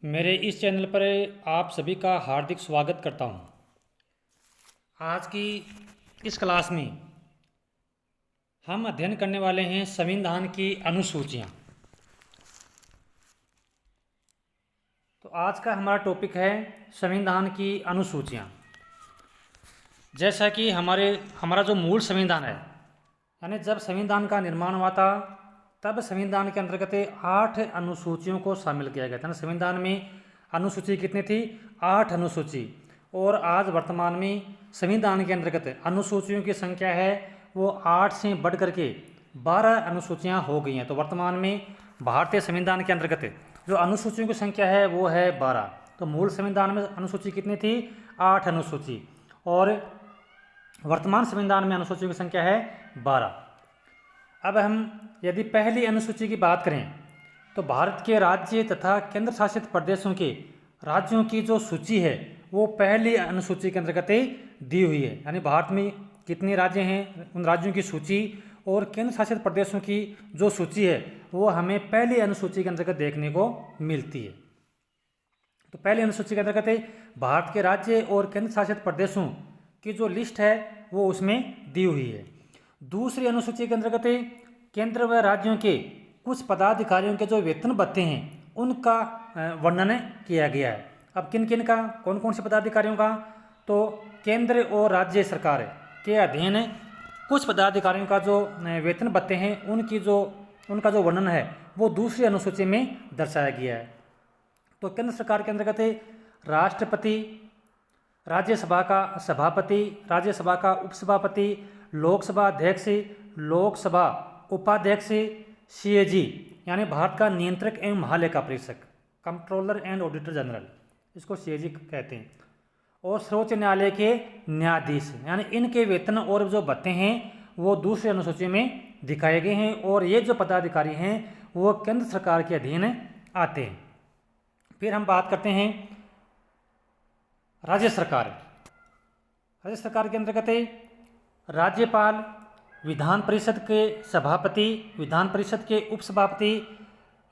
मेरे इस चैनल पर आप सभी का हार्दिक स्वागत करता हूं। आज की इस क्लास में हम अध्ययन करने वाले हैं संविधान की अनुसूचियां। तो आज का हमारा टॉपिक है संविधान की अनुसूचियां। जैसा कि हमारा जो मूल संविधान है, यानी जब संविधान का निर्माण हुआ था तब संविधान के अंतर्गत 8 अनुसूचियों को शामिल किया गया था ना। संविधान में अनुसूची कितनी थी? 8 अनुसूची। और आज वर्तमान में संविधान के अंतर्गत अनुसूचियों की संख्या है वो 8 से बढ़ करके 12 अनुसूचियां हो गई हैं। तो वर्तमान में भारतीय संविधान के अंतर्गत जो अनुसूचियों की संख्या है वो है 12। तो मूल संविधान में अनुसूची कितनी थी? 8 अनुसूची। और वर्तमान संविधान में अनुसूचियों की संख्या है 12। अब हम यदि पहली अनुसूची की बात करें तो भारत के राज्य तथा केंद्र शासित प्रदेशों के राज्यों की जो सूची है वो पहली अनुसूची के अंतर्गत दी हुई है। यानी भारत में कितने राज्य हैं, उन राज्यों की सूची और केंद्र शासित प्रदेशों की जो सूची है वो हमें पहली अनुसूची के अंतर्गत देखने को मिलती है। तो पहली अनुसूची के अंतर्गत भारत के राज्य और केंद्र शासित प्रदेशों की जो लिस्ट है वो उसमें दी हुई है। दूसरी अनुसूची के अंतर्गत केंद्र व राज्यों के कुछ पदाधिकारियों के जो वेतन भत्ते हैं उनका वर्णन किया गया है। अब किन किन का, कौन कौन से पदाधिकारियों का? तो केंद्र और राज्य सरकार के अधीन कुछ पदाधिकारियों का जो वेतन भत्ते हैं उनका जो वर्णन है वो दूसरी अनुसूची में दर्शाया गया है। तो केंद्र सरकार के अंतर्गत राष्ट्रपति, राज्यसभा का सभापति, राज्यसभा का उपसभापति, लोकसभा अध्यक्ष, लोकसभा उपाध्यक्ष, सीएजी यानी भारत का नियंत्रक एवं महालेखा परीक्षक, कंट्रोलर एंड ऑडिटर जनरल, इसको सीएजी कहते हैं, और सर्वोच्च न्यायालय के न्यायाधीश, यानी इनके वेतन और जो भत्ते हैं वो दूसरी अनुसूची में दिखाए गए हैं। और ये जो पदाधिकारी हैं वो केंद्र सरकार के अधीन आते हैं। फिर हम बात करते हैं राज्य सरकार। राज्य सरकार के अंतर्गत राज्यपाल, विधान परिषद के सभापति, विधान परिषद के उपसभापति,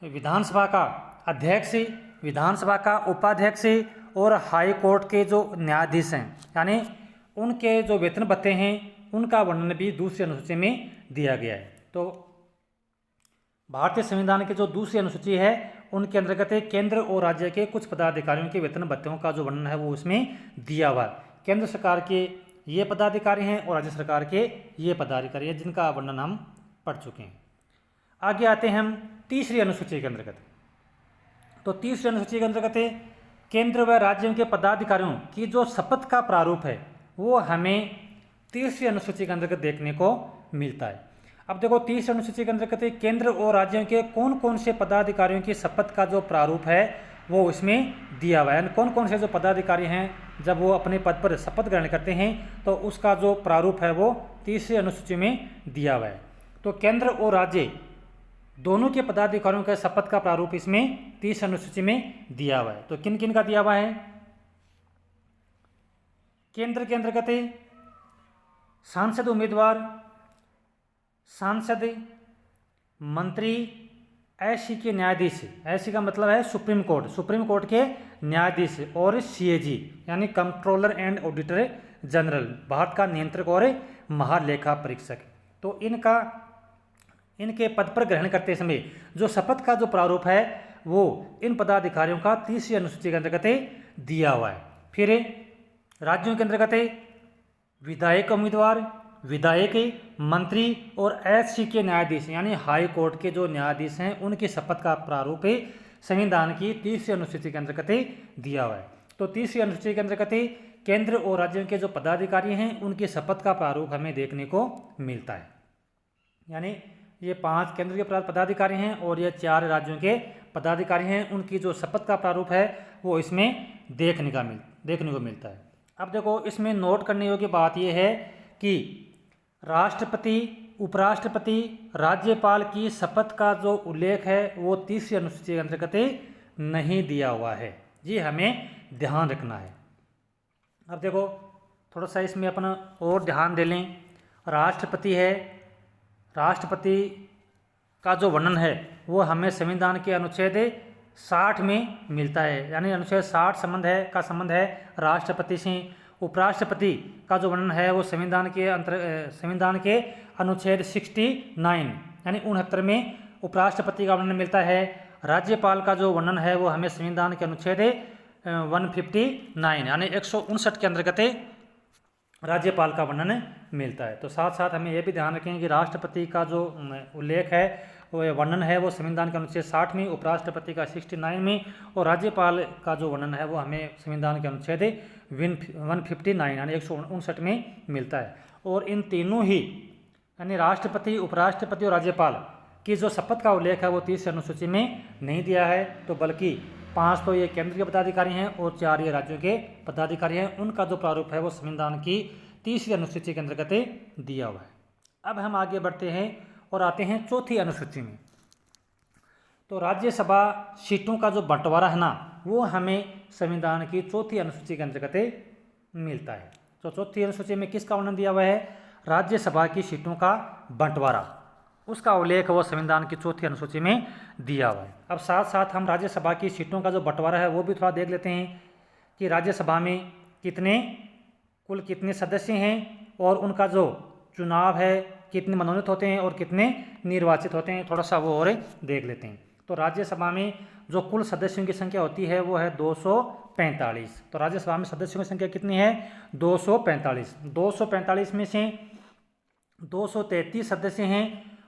विधानसभा का अध्यक्ष, विधानसभा का उपाध्यक्ष और हाई कोर्ट के जो न्यायाधीश हैं, यानी उनके जो वेतन भत्ते हैं उनका वर्णन भी दूसरी अनुसूची में दिया गया है। तो भारतीय संविधान की जो दूसरी अनुसूची है उनके अंतर्गत केंद्र और राज्य के कुछ पदाधिकारियों के वेतन भत्तों का जो वर्णन है वो उसमें दिया हुआ है। केंद्र सरकार के ये पदाधिकारी हैं और राज्य सरकार के ये पदाधिकारी हैं जिनका वर्णन हम पढ़ चुके हैं। आगे आते हैं हम तीसरी अनुसूची के अंतर्गत। तो तीसरी अनुसूची के अंतर्गत केंद्र व राज्यों के पदाधिकारियों की जो शपथ का प्रारूप है वो हमें तीसरी अनुसूची के अंतर्गत देखने को मिलता है। अब देखो, तीसरी अनुसूची के अंतर्गत केंद्र और राज्यों के कौन कौन से पदाधिकारियों की शपथ का जो प्रारूप है वो इसमें दिया हुआ है। कौन कौन से जो पदाधिकारी हैं जब वो अपने पद पर शपथ ग्रहण करते हैं तो उसका जो प्रारूप है वो तीसरी अनुसूची में दिया हुआ है। तो केंद्र और राज्य दोनों के पदाधिकारियों के शपथ का प्रारूप इसमें तीसरी अनुसूची में दिया हुआ है। तो किन किन का दिया हुआ है? केंद्र के अंतर्गत सांसद उम्मीदवार, सांसद, मंत्री, एससी के न्यायाधीश, एससी का मतलब है सुप्रीम कोर्ट के न्यायाधीश, और सीएजी यानी controller and auditor general, Bharat का नियंत्रक और महालेखा परीक्षक। तो इनके पद पर ग्रहण करते समय जो शपथ का जो प्रारूप है वो इन पदाधिकारियों का तीसरी अनुसूची के अंतर्गत दिया हुआ है। फिर राज्यों के अंतर्गत विधायक उम्मीदवार, विधायक, मंत्री और एससी के न्यायाधीश यानी हाई कोर्ट के जो न्यायाधीश हैं उनकी शपथ का प्रारूप संविधान की तीसरी अनुसूची के अंतर्गत दिया हुआ है। तो तीसरी अनुसूची के अंतर्गत केंद्र और राज्यों के जो पदाधिकारी हैं उनकी शपथ का प्रारूप हमें देखने को मिलता है। यानी ये 5 केंद्र के पदाधिकारी हैं और ये 4 राज्यों के पदाधिकारी हैं, उनकी जो शपथ का प्रारूप है वो इसमें देखने को मिलता है। अब देखो, इसमें नोट करने योग्य बात यह है कि राष्ट्रपति, उपराष्ट्रपति, राज्यपाल की शपथ का जो उल्लेख है वो तीसरी अनुसूची के अंतर्गत नहीं दिया हुआ है। ये हमें ध्यान रखना है। अब देखो, थोड़ा सा इसमें अपना और ध्यान दे लें। राष्ट्रपति है, राष्ट्रपति का जो वर्णन है वो हमें संविधान के अनुच्छेद 60 में मिलता है। यानी अनुच्छेद 60 संबंध है राष्ट्रपति से। उपराष्ट्रपति का जो वर्णन है वो संविधान के अनुच्छेद 69 यानी 69 में उपराष्ट्रपति का वर्णन मिलता है। राज्यपाल का जो वर्णन है वो हमें संविधान के अनुच्छेद 159 यानी 159 के अंतर्गत राज्यपाल का वर्णन मिलता है। तो साथ साथ हमें यह भी ध्यान रखें कि राष्ट्रपति का जो उल्लेख है वो वर्णन है वो संविधान के अनुच्छेद 60 में, उपराष्ट्रपति का 69 में, और राज्यपाल का जो वर्णन है वो हमें संविधान के अनुच्छेद 159 यानी 159 में मिलता है। और इन तीनों ही यानी राष्ट्रपति, उपराष्ट्रपति और राज्यपाल की जो शपथ का उल्लेख है वो 30 अनुसूची में नहीं दिया है, तो बल्कि 5 तो ये केंद्र के पदाधिकारी हैं और 4 ये राज्यों के पदाधिकारी हैं। उनका जो प्रारूप है वो संविधान की 30वीं अनुसूची के अंतर्गत दिया हुआ है। अब हम आगे बढ़ते हैं और आते हैं चौथी अनुसूची में। तो राज्यसभा सीटों का जो बंटवारा है ना वो हमें संविधान की चौथी अनुसूची के अंतर्गत मिलता है। तो चौथी अनुसूची में किसका वर्णन दिया हुआ है? राज्यसभा की सीटों का बंटवारा, उसका उल्लेख वो संविधान की चौथी अनुसूची में दिया हुआ है। अब साथ साथ हम राज्यसभा की सीटों का जो बंटवारा है वो भी थोड़ा देख लेते हैं कि राज्यसभा में कुल कितने सदस्य हैं और उनका जो चुनाव है कितने मनोनीत होते हैं और कितने निर्वाचित होते हैं, थोड़ा सा वो और देख लेते हैं। तो राज्यसभा में जो कुल सदस्यों की संख्या होती है वो है 245। तो राज्यसभा में सदस्यों की संख्या कितनी है? 245। 245 में से 233 सदस्य हैं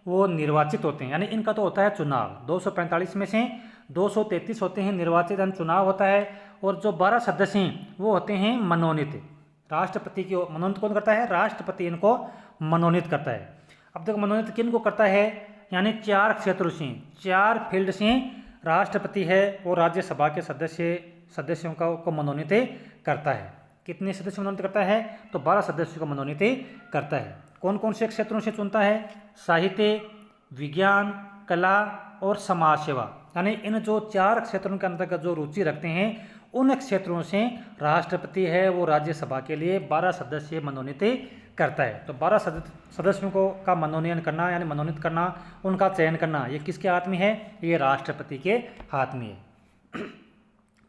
वो निर्वाचित होते हैं, यानी इनका तो होता है चुनाव। 245 में से 233 होते हैं निर्वाचित यानी चुनाव होता है, और जो 12 सदस्य हैं वो होते हैं मनोनीत। राष्ट्रपति की मनोनीत कौन करता है? राष्ट्रपति इनको मनोनीत करता है। अब देखो मनोनीत किन को करता है, यानी 4 क्षेत्रों से, 4 फील्ड से राष्ट्रपति है और राज्यसभा के सदस्यों को मनोनीत करता है। कितने सदस्य मनोनीत करता है? तो 12 सदस्यों को मनोनीत करता है। कौन कौन से क्षेत्रों से चुनता है? साहित्य, विज्ञान, कला और समाज सेवा, यानी इन जो 4 क्षेत्रों के अंतर्गत जो रुचि रखते हैं उन क्षेत्रों से राष्ट्रपति है वो राज्यसभा के लिए 12 सदस्य मनोनीत करता है। तो 12 सदस्यों को का मनोनयन करना यानी मनोनीत करना, उनका चयन करना, ये किसके हाथ में है? ये राष्ट्रपति के हाथ में है।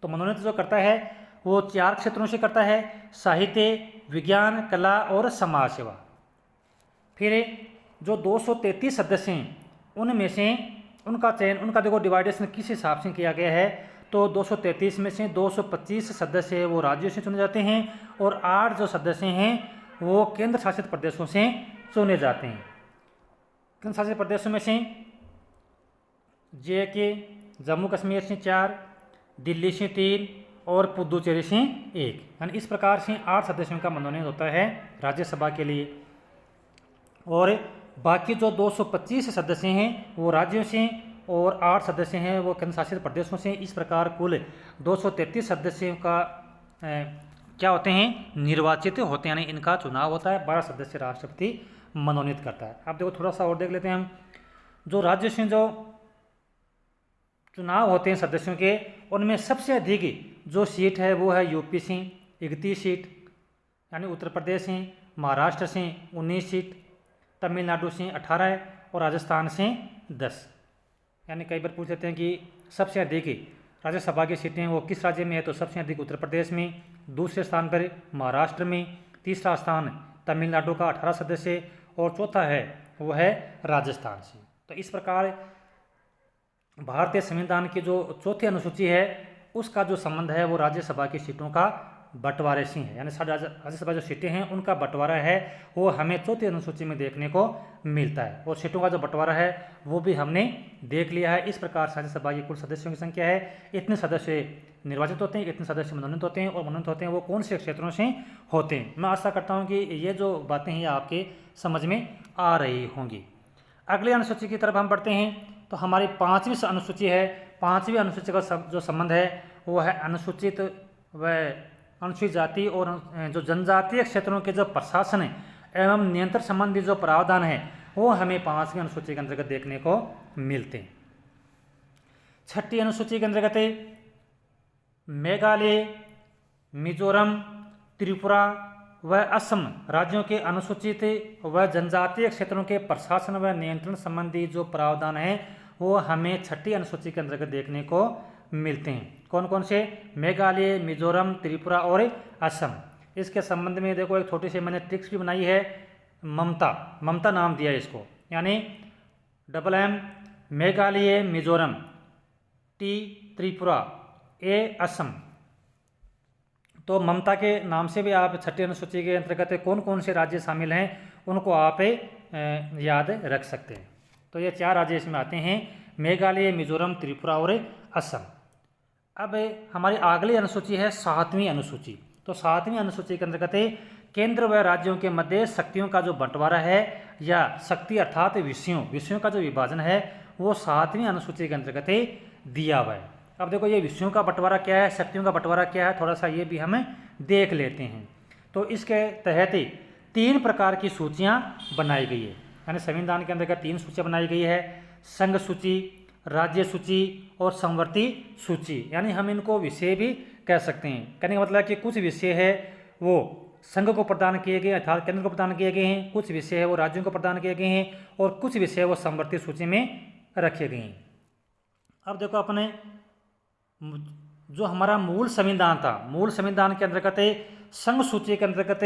तो मनोनीत जो करता है वो 4 क्षेत्रों से करता है, साहित्य, विज्ञान, कला और समाज सेवा। फिर जो 233 सदस्य हैं उनमें से उनका चयन, उनका देखो डिवाइडेशन किस हिसाब से किया गया है, तो 233 में से 225 सदस्य वो राज्यों से चुने जाते हैं और 8 जो सदस्य हैं वो केंद्र शासित प्रदेशों से चुने जाते हैं। केंद्र शासित प्रदेशों में से JK जम्मू कश्मीर से 4, दिल्ली से 3 और पुदुचेरी से 1, यानी इस प्रकार से 8 सदस्यों का मनोनयन होता है राज्यसभा के लिए। और बाकी जो 225 सदस्य हैं वो राज्यों से और 8 सदस्य हैं वो केंद्र शासित प्रदेशों से। इस प्रकार कुल 233 सदस्यों का क्या होते हैं? निर्वाचित होते हैं, यानी इनका चुनाव होता है। 12 सदस्य राष्ट्रपति मनोनीत करता है। अब देखो थोड़ा सा और देख लेते हैं हम, जो राज्य से जो चुनाव होते हैं सदस्यों के, उनमें सबसे अधिक जो सीट है वो है यूपी से 31 सीट, यानी उत्तर प्रदेश से, महाराष्ट्र से 19 सीट, तमिलनाडु से 18 और राजस्थान से 10। यानी कई बार पूछ लेते हैं कि सबसे अधिक राज्यसभा की सीटें वो किस राज्य में है, तो सबसे अधिक उत्तर प्रदेश में, दूसरे स्थान पर महाराष्ट्र में, तीसरा स्थान तमिलनाडु का 18 सदस्य और चौथा है वो है राजस्थान से। तो इस प्रकार भारतीय संविधान की जो चौथी अनुसूची है उसका जो संबंध है वो राज्यसभा की सीटों का बंटवारे से है, यानी राज्यसभा जो सीटें हैं उनका बंटवारा है वो हमें चौथी अनुसूची में देखने को मिलता है। और सीटों का जो बंटवारा है वो भी हमने देख लिया है। इस प्रकार से राज्यसभा की कुल सदस्यों की संख्या है, इतने सदस्य निर्वाचित होते हैं, इतने सदस्य मनोनीत होते हैं, और मनोनीत होते हैं वो कौन से क्षेत्रों से होते हैं। मैं आशा करता हूँ कि ये जो बातें हैं आपके समझ में आ रही होंगी। अगली अनुसूची की तरफ हम बढ़ते हैं। तो हमारी 5वीं अनुसूची है। 5वीं अनुसूची का जो संबंध है वो है अनुसूचित व अनुसूचित जाति और जो जनजातीय क्षेत्रों के जो प्रशासन एवं नियंत्रण संबंधी जो प्रावधान है वो हमें 5वीं अनुसूची के अंतर्गत देखने को मिलते हैं। 6ठी अनुसूची के अंतर्गत मेघालय, मिजोरम, त्रिपुरा व असम राज्यों के अनुसूचित व जनजातीय क्षेत्रों के प्रशासन व नियंत्रण संबंधी जो प्रावधान है वो हमें 6ठी अनुसूची के अंतर्गत देखने को मिलते हैं। कौन कौन से? मेघालय, मिजोरम, त्रिपुरा और असम। इसके संबंध में देखो एक छोटी सी मैंने ट्रिक्स भी बनाई है, ममता नाम दिया है इसको, यानी MM Meghalaya, Mizoram, T Tripura, A Assam. तो ममता के नाम से भी आप छठी अनुसूची के अंतर्गत कौन कौन से राज्य शामिल हैं उनको आप याद रख सकते हैं। तो ये 4 राज्य इसमें आते हैं, मेघालय, मिजोरम, त्रिपुरा और असम। अब हमारी अगली अनुसूची है 7वीं अनुसूची। तो 7वीं अनुसूची के अंतर्गत केंद्र व राज्यों के मध्य शक्तियों का जो बंटवारा है या शक्ति अर्थात विषयों का जो विभाजन है वो 7वीं अनुसूची के अंतर्गत दिया हुआ है। अब देखो ये विषयों का बंटवारा क्या है, शक्तियों का बंटवारा क्या है, थोड़ा सा ये भी हम देख लेते हैं। तो इसके तहत 3 प्रकार की सूचियाँ बनाई गई है, यानी संविधान के अंतर्गत 3 सूचियाँ बनाई गई है, संघ सूची, राज्य सूची और समवर्ती सूची। यानी हम इनको विषय भी कह सकते हैं। कहने का मतलब कि कुछ विषय है वो संघ को प्रदान किए गए अर्थात केंद्र को प्रदान किए गए हैं, कुछ विषय है वो राज्यों को प्रदान किए गए हैं और कुछ विषय वो समवर्ती सूची में रखे गए हैं। अब देखो अपने जो हमारा मूल संविधान था, मूल संविधान के अंतर्गत संघ सूची के अंतर्गत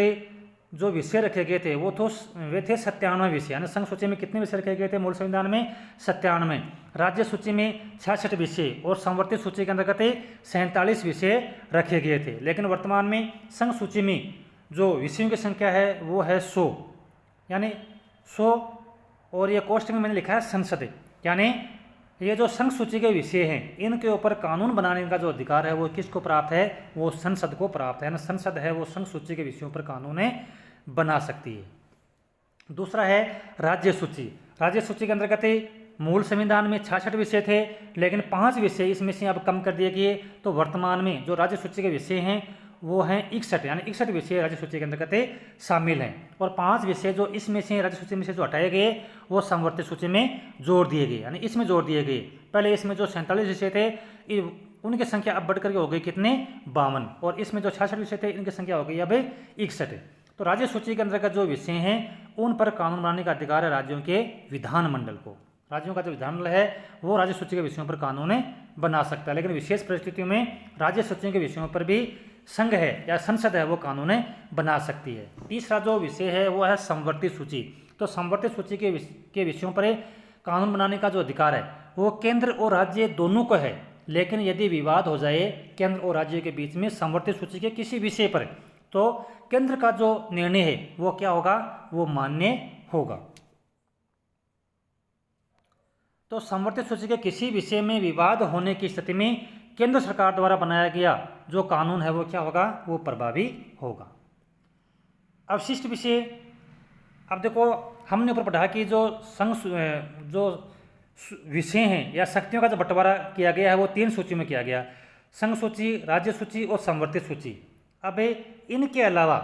जो विषय रखे गए थे वे थे 97 विषय, यानी संघ सूची में कितने विषय रखे गए थे मूल संविधान में? 97। राज्य सूची में 66 विषय और समवर्ती सूची के अंतर्गत 47 विषय रखे गए थे। लेकिन वर्तमान में संघ सूची में जो विषयों की संख्या है वो है 100, यानी 100। और ये कोष्ठ में मैंने लिखा है संसद, यानी ये जो संघ सूची के विषय हैं इनके ऊपर कानून बनाने का जो अधिकार है वो किसको प्राप्त है? वो संसद को प्राप्त है, यानी संसद है वो संघ सूची के विषयों पर कानून बना सकती है। दूसरा है राज्य सूची। राज्य सूची के अंतर्गत मूल संविधान में 66 विषय थे, लेकिन 5 विषय इसमें से अब कम कर दिए गए। तो वर्तमान में जो राज्य सूची के विषय हैं वो हैं 61, यानी 61 विषय राज्य सूची के अंतर्गत शामिल हैं और 5 विषय जो इसमें से राज्य सूची में से जो हटाए गए वो समवर्ती सूची में जोड़ दिए गए, यानी इसमें जोड़ दिए गए। पहले इसमें जो 47 विषय थे उनकी संख्या अब बढ़कर के हो गई कितने? 52। और इसमें जो 66 विषय थे इनकी संख्या हो गई अब 61। तो राज्य सूची के अंतर्गत जो विषय हैं उन पर कानून बनाने का अधिकार है राज्यों के विधानमंडल को। राज्यों का जो विधानमंडल है वो राज्य सूची के विषयों पर कानून बना सकता है, लेकिन विशेष परिस्थितियों में राज्य सूचियों के विषयों पर भी संघ है या संसद है वो कानून बना सकती है। तीसरा जो विषय है वो है समवर्ती सूची। तो समवर्ती सूची के विषयों पर कानून बनाने का जो अधिकार है वो केंद्र और राज्य दोनों को है, लेकिन यदि विवाद हो जाए केंद्र और राज्य के बीच में समवर्ती सूची के किसी विषय पर, तो केंद्र का जो निर्णय है वो क्या होगा? वो मान्य होगा। तो समवर्ती सूची के किसी विषय में विवाद होने की स्थिति में केंद्र सरकार द्वारा बनाया गया जो कानून है वो क्या होगा? वो प्रभावी होगा। अवशिष्ट विषय, अब देखो हमने ऊपर पढ़ा कि जो विषय हैं या शक्तियों का जो बंटवारा किया गया है वो 3 सूची में किया गया, संघ सूची, राज्य सूची और समवर्ती सूची। अब इनके अलावा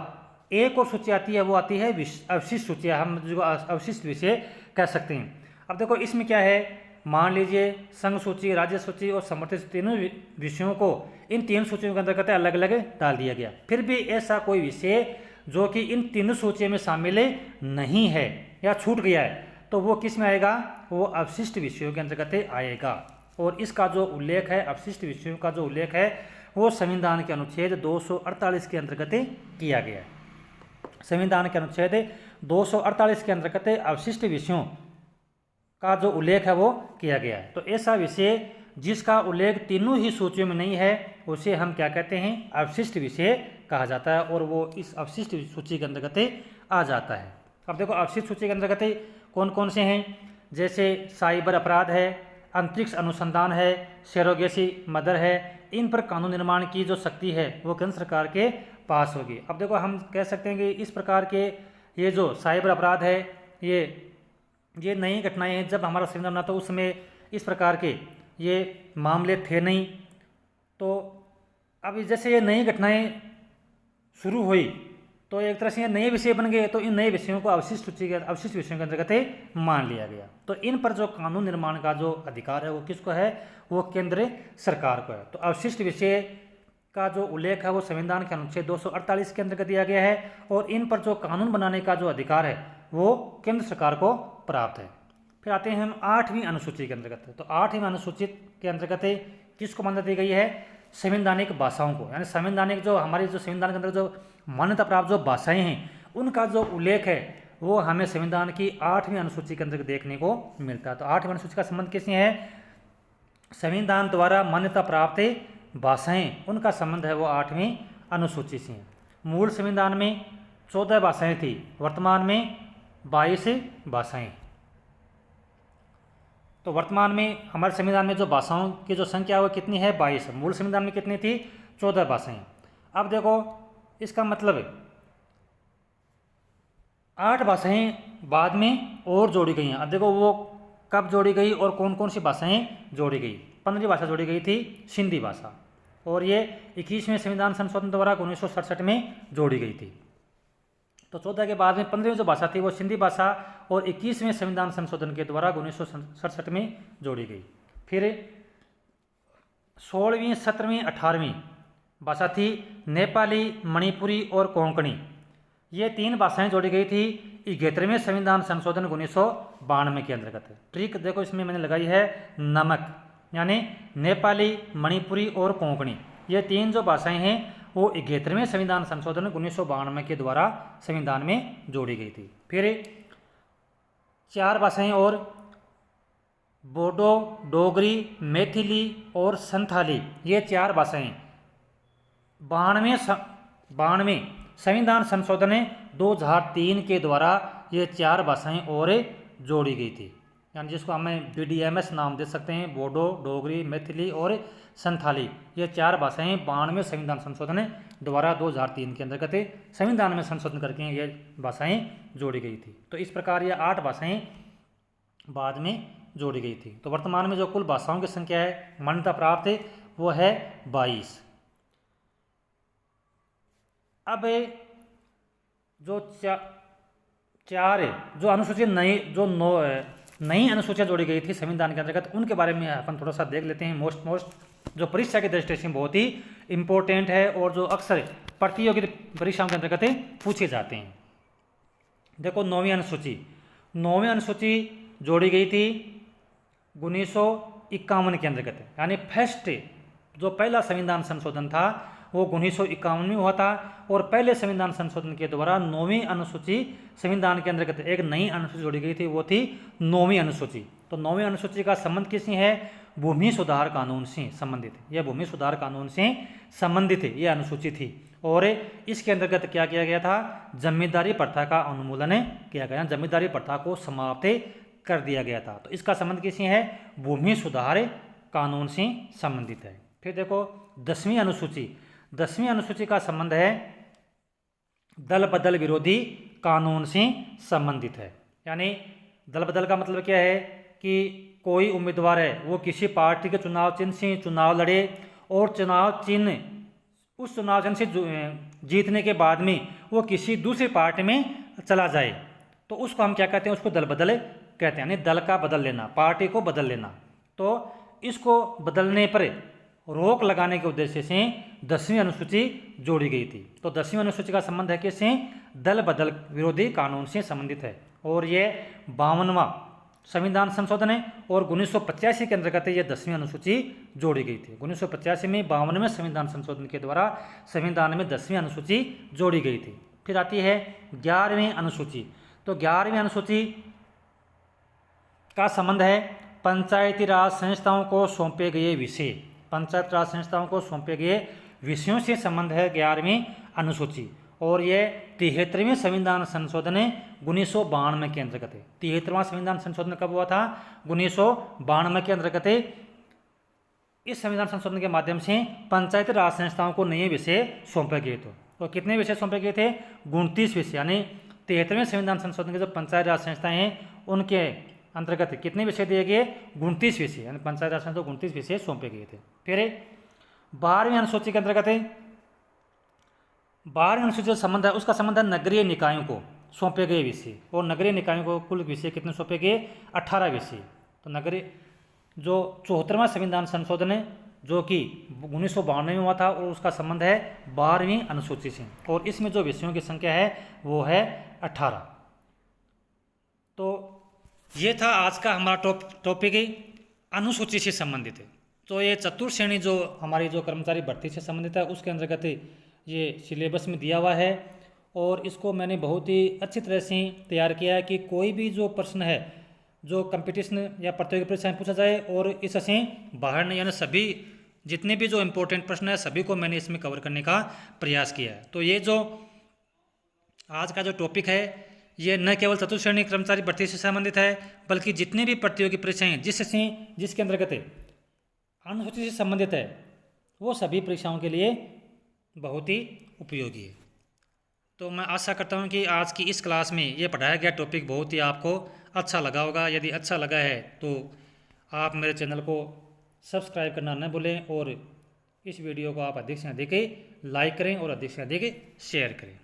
एक और सूची आती है, वो आती है अवशिष्ट सूची, हम जो अवशिष्ट विषय कह सकते हैं। अब देखो इसमें क्या है, मान लीजिए संघ सूची, राज्य सूची और समवर्ती सूची तीनों विषयों को इन 3 सूचियों के अंतर्गत अलग अलग डाल दिया गया। फिर भी ऐसा कोई विषय जो कि इन 3 सूचियों में शामिल नहीं है या छूट गया है तो वो किस में आएगा? वो अवशिष्ट विषयों के अंतर्गत आएगा। और इसका जो उल्लेख है, अवशिष्ट विषयों का जो उल्लेख है वो संविधान के अनुच्छेद 248 के अंतर्गत किया गया है। संविधान के अनुच्छेद 248 के अंतर्गत अवशिष्ट विषयों का जो उल्लेख है वो किया गया है। तो ऐसा विषय जिसका उल्लेख तीनों ही सूचियों में नहीं है उसे हम क्या कहते हैं? अवशिष्ट विषय कहा जाता है और वो इस अवशिष्ट सूची के अंतर्गत आ जाता है। अब देखो अवशिष्ट सूची के अंतर्गत कौन कौन से हैं? जैसे साइबर अपराध है, अंतरिक्ष अनुसंधान है, सरोगेसी मदर है। इन पर कानून निर्माण की जो शक्ति है वो केंद्र सरकार के पास होगी। अब देखो हम कह सकते हैं कि इस प्रकार के ये जो साइबर अपराध है ये नई घटनाएं हैं। जब हमारा संविधान बना तो उस समय इस प्रकार के ये मामले थे नहीं। तो अब जैसे ये नई घटनाएं शुरू हुई तो एक तरह से ये नए विषय बन गए, तो इन नए विषयों को अवशिष्ट विषयों के अंतर्गत मान लिया गया। तो इन पर जो कानून निर्माण का जो अधिकार है वो किसको है? वो केंद्र सरकार को है। तो अवशिष्ट विषय का जो उल्लेख है वो संविधान के अनुच्छेद 248 के अंतर्गत दिया गया है और इन पर जो कानून बनाने का जो अधिकार है वो केंद्र सरकार को प्राप्त है। फिर आते हैं हम 8वीं अनुसूची के अंतर्गत। तो 8वीं अनुसूची के अंतर्गत किसको मान्यता दी गई है? संवैधानिक भाषाओं को, यानी संवैधानिक जो हमारी जो संविधान के अंदर जो मान्यता प्राप्त जो भाषाएं हैं उनका जो उल्लेख है वो हमें संविधान की 8वीं अनुसूची के अंदर देखने को मिलता है। तो 8वीं अनुसूची का संबंध किससे है? संविधान द्वारा मान्यता प्राप्त भाषाएं, उनका संबंध है वो 8वीं अनुसूची से है। मूल संविधान में 14 भाषाएं थी, वर्तमान में 22 भाषाएं। तो वर्तमान में हमारे संविधान में जो भाषाओं की जो संख्या है वो कितनी है? 22। मूल संविधान में कितनी थी? 14 भाषाएं। अब देखो इसका मतलब 8 भाषाएं बाद में और जोड़ी गई हैं। अब देखो वो कब जोड़ी गई और कौन कौन सी भाषाएं जोड़ी गई? 15वीं भाषा जोड़ी गई थी सिंधी भाषा, और ये 21वें संविधान संशोधन द्वारा 1967 में जोड़ी गई थी। तो 14 के बाद में 15वीं जो भाषा थी वो सिंधी भाषा और 21वें संविधान संशोधन के द्वारा 1967 में जोड़ी गई। फिर 16वीं, 17वीं, 18वीं भाषा थी नेपाली, मणिपुरी और कोंकणी। ये 3 भाषाएं जोड़ी गई थी 71वें संविधान संशोधन 1992 के अंतर्गत। ट्रिक देखो इसमें मैंने लगाई है नमक, यानी नेपाली, मणिपुरी और कोंकणी, ये 3 जो भाषाएं हैं वो 71वें संविधान संशोधन 1992 के द्वारा संविधान में जोड़ी गई थी। फिर 4 भाषाएं और बोडो, डोगरी, मैथिली और संथाली, ये 4 भाषाएं 92 संविधान संशोधन 2003 के द्वारा ये 4 भाषाएं और जोड़ी गई थी, यानी जिसको हमें BDMS नाम दे सकते हैं, बोडो, डोगरी, मैथिली और संथाली। ये 4 भाषाएं 92 संविधान संशोधन द्वारा 2003 के अंतर्गत संविधान में संशोधन करके ये भाषाएं जोड़ी गई थी। तो इस प्रकार ये 8 भाषाएं बाद में जोड़ी गई थी। तो वर्तमान में जो कुल भाषाओं की संख्या है मान्यता प्राप्त है वो है 22। अब जो 4 जो अनुसूची नई अनुसूचियाँ जोड़ी गई थी संविधान के अंतर्गत, उनके बारे में अपन थोड़ा सा देख लेते हैं। मोस्ट जो परीक्षा की दृष्टि से बहुत ही इम्पोर्टेंट है और जो अक्सर प्रतियोगी परीक्षाओं के अंतर्गत पूछे जाते हैं। देखो 9वीं अनुसूची जोड़ी गई थी 1951 के अंतर्गत, यानी फर्स्ट जो पहला संविधान संशोधन था वो 1951 में हुआ था, और पहले संविधान संशोधन के द्वारा 9वीं अनुसूची संविधान के अंतर्गत एक नई अनुसूची जोड़ी गई थी, वो थी 9वीं अनुसूची। तो 9वीं अनुसूची का संबंध किससे है? भूमि सुधार कानून से संबंधित है। यह भूमि सुधार कानून से संबंधित है, यह अनुसूची थी। और इसके अंतर्गत क्या किया गया था? जमींदारी प्रथा का उन्मूलन किया गया, जमींदारी प्रथा को समाप्त कर दिया गया था। तो इसका संबंध किससे है? भूमि सुधार कानून से संबंधित है। फिर देखो 10वीं अनुसूची का संबंध है दल बदल विरोधी कानून से संबंधित है। यानी दल बदल का मतलब क्या है कि कोई उम्मीदवार है वो किसी पार्टी के चुनाव चिन्ह से चुनाव लड़े और उस चुनाव चिन्ह से जीतने के बाद में वो किसी दूसरी पार्टी में चला जाए, तो उसको हम क्या कहते हैं? उसको दल बदल कहते हैं, यानी दल का बदल लेना, पार्टी को बदल लेना। तो इसको बदलने पर रोक लगाने के उद्देश्य से 10वीं अनुसूची जोड़ी गई थी। तो 10वीं अनुसूची का संबंध है किससे? दल बदल विरोधी कानून से संबंधित है, और ये 52वां संविधान संशोधन है, और 1985 के अंतर्गत ये 10वीं अनुसूची जोड़ी गई थी। 1985 में 52वें संविधान संशोधन के द्वारा संविधान में 10वीं अनुसूची जोड़ी गई थी। फिर आती है 11वीं अनुसूची। तो 11वीं अनुसूची का संबंध है पंचायती राज संस्थाओं को सौंपे गए विषय, पंचायत राज संस्थाओं को सौंपे गए विषयों से संबंध है 11वीं अनुसूची, और ये 73वें संविधान संशोधन 1992 के अंतर्गत है। 73वां संविधान संशोधन कब हुआ था? 1992 के अंतर्गत। इस संविधान संशोधन के माध्यम से पंचायती राज संस्थाओं को नए विषय सौंपे गए थे। तो कितने विषय सौंपे गए थे? 29 विषय, यानी 73वें संविधान संशोधन के जो पंचायती राज संस्थाएं हैं उनके अंतर्गत कितने विषय दिए गए? 29 विषय, यानी पंचायत राज संस्थाओं को 29 विषय सौंपे गए थे। फिर 12वीं अनुसूची के अंतर्गत 12वीं अनुसूची जो संबंध है उसका संबंध है नगरीय निकायों को सौंपे गए विषय, और नगरीय निकायों को कुल विषय कितने सौंपे गए? 18 विषय। तो नगरीय जो 74वां संविधान संशोधन है जो कि 1992 में हुआ था, और उसका संबंध है 12वीं अनुसूची से, और इसमें जो विषयों की संख्या है वो है 18। तो ये था आज का हमारा टॉपिक अनुसूची से संबंधित है। तो ये चतुर्थ श्रेणी जो हमारी जो कर्मचारी भर्ती से संबंधित है उसके अंतर्गत ये सिलेबस में दिया हुआ है, और इसको मैंने बहुत ही अच्छी तरह से तैयार किया है कि कोई भी जो प्रश्न है जो कंपटीशन या प्रतियोगी परीक्षाएं पूछा जाए और इससे बाहर नहीं, यानी सभी जितने भी जो इम्पोर्टेंट प्रश्न है सभी को मैंने इसमें कवर करने का प्रयास किया है। तो ये जो आज का जो टॉपिक है ये न केवल चतुर्थ श्रेणी कर्मचारी भर्ती से संबंधित है, बल्कि जितने भी प्रतियोगी परीक्षाएं जिसके अंतर्गत अनुसूची से संबंधित है वो सभी परीक्षाओं के लिए बहुत ही उपयोगी है। तो मैं आशा करता हूँ कि आज की इस क्लास में ये पढ़ाया गया टॉपिक बहुत ही आपको अच्छा लगा होगा। यदि अच्छा लगा है तो आप मेरे चैनल को सब्सक्राइब करना न भूलें, और इस वीडियो को आप अधिक से अधिक लाइक करें और अधिक से अधिक शेयर करें।